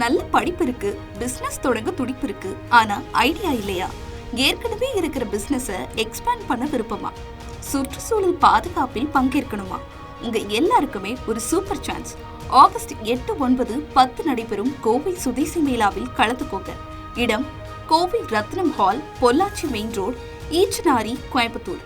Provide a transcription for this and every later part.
நல்ல படிப்பு இருக்கு, பிசினஸ் தொடங்க துடிப்பு இருக்கு, ஆனா ஐடியா இல்லையா? ஏற்கனவே இருக்கிற பிசினஸ எக்ஸ்பேண்ட் பண்ண விருப்பமா? சுற்றுச்சூழல் பாதுகாப்பில் பங்கேற்கணுமா? உங்க எல்லாருக்குமே ஒரு சூப்பர் சான்ஸ். ஆகஸ்ட் 8, 9, 10 நடைபெறும் கோவை சுதேசி மேளாவில் கலந்துக்கோங்க. இடம் Kovai Rathnam hall, Pollachi main road, Eachanari, Coimbatore.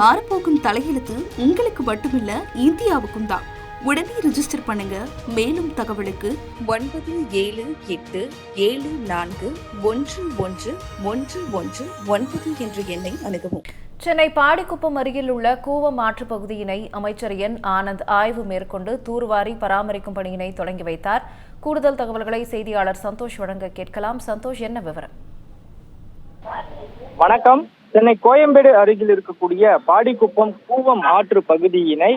மாறப்போகும் தலையெழுத்து உங்களுக்கு மட்டுமில்ல, இந்தியாவுக்கும் தான். உடனே ரிஜிஸ்டர் பண்ணுங்க. மேலும் தகவலுக்கு 9774141119 என்ற எண்ணை அணுகவும். சென்னை பாடிக்குப்பம் அருகில் உள்ள கூவம் ஆற்றுப் பகுதியினை அமைச்சர் என் ஆனந்த் ஆய்வு மேற்கொண்டு தூர்வாரி பராமரிக்கும் பணியினை தொடங்கி வைத்தார். கூடுதல் தகவல்களை செய்தியாளர் சந்தோஷ் வழங்க கேட்கலாம். சந்தோஷ், என்ன விவரம்? வணக்கம். சென்னை கோயம்பேடு அருகில் இருக்கக்கூடிய பாடிக்குப்பம் கூவம் ஆற்று பகுதியினை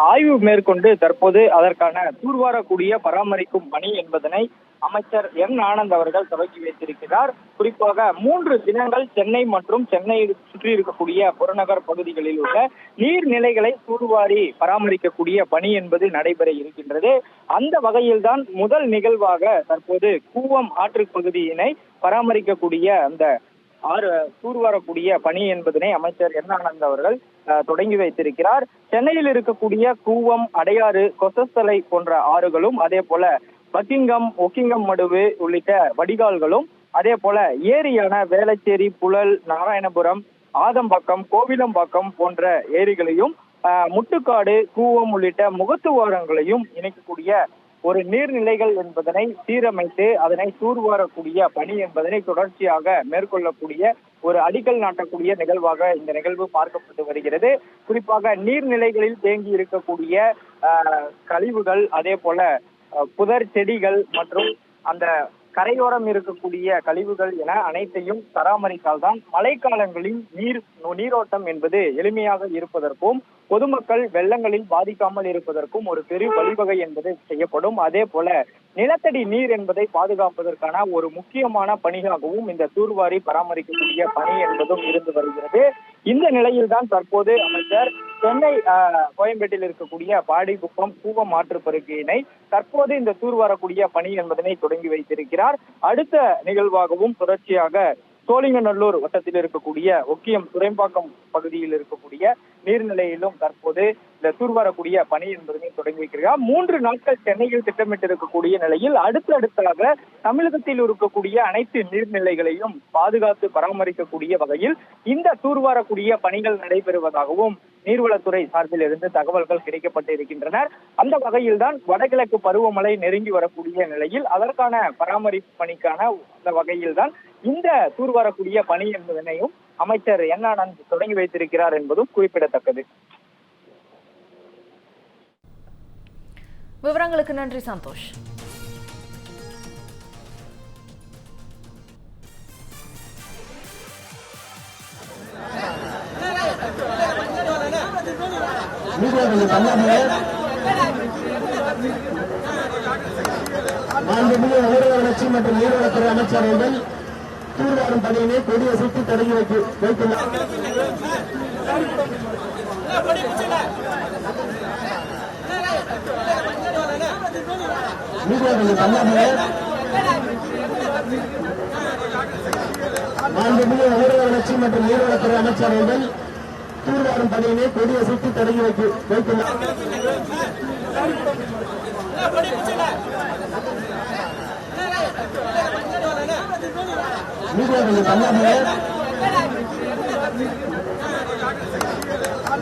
ஆய்வு மேற்கொண்டு தற்போது அதற்கான தூர்வாரக்கூடிய பராமரிக்கும் பணி என்பதனை அமைச்சர் என் ஆனந்த் அவர்கள் தொடங்கி வைத்திருக்கிறார். குறிப்பாக 3 தினங்கள் சென்னை மற்றும் சென்னை சுற்றி இருக்கக்கூடிய புறநகர் பகுதிகளில் உள்ள நீர்நிலைகளை தூர்வாரி பராமரிக்கக்கூடிய பணி என்பது நடைபெற இருக்கின்றது. அந்த வகையில்தான் முதல் நிகழ்வாக தற்போது கூவம் ஆற்று பகுதியினை பராமரிக்கக்கூடிய அந்த தூர்வாரக்கூடிய பணி என்பதனை அமைச்சர் என் ஆனந்த் அவர்கள் தொடங்கி வைத்திருக்கிறார். சென்னையில் இருக்கக்கூடிய கூவம், அடையாறு, கொசஸ்தலை போன்ற ஆறுகளும், அதே போல பக்கிங்கம், ஒக்கிங்கம் மடுவு உள்ளிட்ட வடிகால்களும், அதே போல ஏரியான வேளச்சேரி, புழல், நாராயணபுரம், ஆதம்பாக்கம், கோவிலம்பாக்கம் போன்ற ஏரிகளையும், முட்டுக்காடு, கூவம் உள்ளிட்ட முகத்துவாரங்களையும் இணைக்கக்கூடிய ஒரு நீர்நிலைகள் என்பதனை சீரமைத்து அதனை தூர்வாரக்கூடிய பணி என்பதனை தொடர்ச்சியாக மேற்கொள்ளக்கூடிய ஒரு அடிக்கல் நாட்டக்கூடிய நிகழ்வாக இந்த நிகழ்வு பார்க்கப்பட்டு வருகிறது. குறிப்பாக நீர்நிலைகளில் தேங்கி இருக்கக்கூடிய கழிவுகள், அதே போல புதர் செடிகள் மற்றும் அந்த கரையோரம் இருக்கக்கூடிய கழிவுகள் என அனைத்தையும் பராமரித்தால்தான் மழைக்காலங்களில் நீரோட்டம் என்பது எளிமையாக இருப்பதற்கும் பொதுமக்கள் வெள்ளங்களில் பாதிக்காமல் இருப்பதற்கும் ஒரு பெரிய வழிவகை என்பது செய்யப்படும். அதே போல நிலத்தடி நீர் என்பதை பாதுகாப்பதற்கான ஒரு முக்கியமான பணியாகவும் இந்த தூர்வாரி பராமரிக்கக்கூடிய பணி என்பதும் இருந்து வருகிறது. இந்த நிலையில்தான் தற்போது அமைச்சர் சென்னை கோயம்பேட்டில் இருக்கக்கூடிய பாடிக்குப்பம் கூவம் ஆற்று படுகையினை தற்போது இந்த தூர்வாரக்கூடிய பணி என்பதனை தொடங்கி வைத்திருக்கிறார். அடுத்த நிகழ்வாகவும் தொடர்ச்சியாக சோழிங்கநல்லூர் வட்டத்தில் இருக்கக்கூடிய ஒக்கியம் துறைம்பாக்கம் பகுதியில் இருக்கக்கூடிய நீர்நிலையிலும் தற்போது இந்த தூர்வாரக்கூடிய பணி என்பதனை தொடங்கி வைக்கிறார். 3 நாட்கள் சென்னையில் திட்டமிட்டிருக்கக்கூடிய நிலையில் அடுத்தடுத்தாக தமிழகத்தில் இருக்கக்கூடிய அனைத்து நீர்நிலைகளையும் பாதுகாத்து பராமரிக்கக்கூடிய வகையில் இந்த தூர்வாரக்கூடிய பணிகள் நடைபெறுவதாகவும் நீர்வளத்துறை சார்பில் இருந்து தகவல்கள் கிடைக்கப்பட்டு இருக்கின்றன. அந்த வகையில் தான் வடகிழக்கு பருவமழை நெருங்கி வரக்கூடிய நிலையில் அதற்கான பராமரிப்பு பணிக்கான அந்த வகையில் தான் இந்த தூர்வாரக்கூடிய பணி என்பதனையும் அமைச்சர் என் ஆனந்த் தொடங்கி வைத்திருக்கிறார் என்பதும் குறிப்பிடத்தக்கது. விவரங்களுக்கு நன்றி சந்தோஷ். மாண்புமிகு ஊரக வளர்ச்சி மற்றும் நீர்வளத்துறை அமைச்சர் அவர்கள் தூர்வாரும் பணியினை கொடியசைத்து தொடங்கி வைத்துள்ளார். மாண்புமிகு ஊரக வளர்ச்சி மற்றும் நீர்வளத்துறை அமைச்சர் அவர்கள் தூர்வாரும் பணியினை கொடியசைத்து தொடங்கி வைத்துள்ளார்.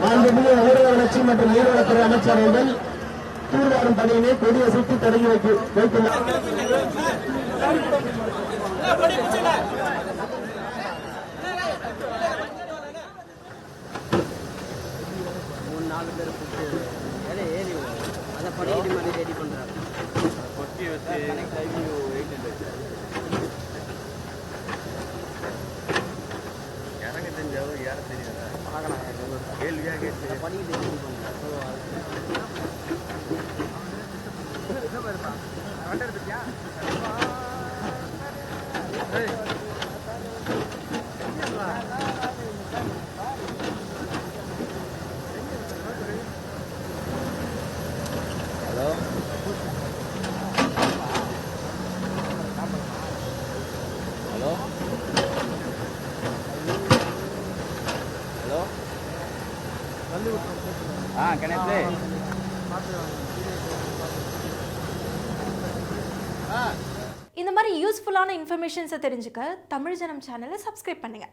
மாண்புமிகு ஊரக வளர்ச்சி மற்றும் நீர்வளத்துறை அமைச்சர் அவர்கள் தூர்வாரும் பணியினை கொடியசைத்து தொடங்கி வைத்துள்ளார். கேள்வியா கேட்டு இந்த மாதிரி யூஸ்ஃபுல்லான இன்ஃபர்மேஷன்ஸை தெரிஞ்சுக்க தமிழ் ஜனம் சேனலை சப்ஸ்கிரைப் பண்ணுங்கள்.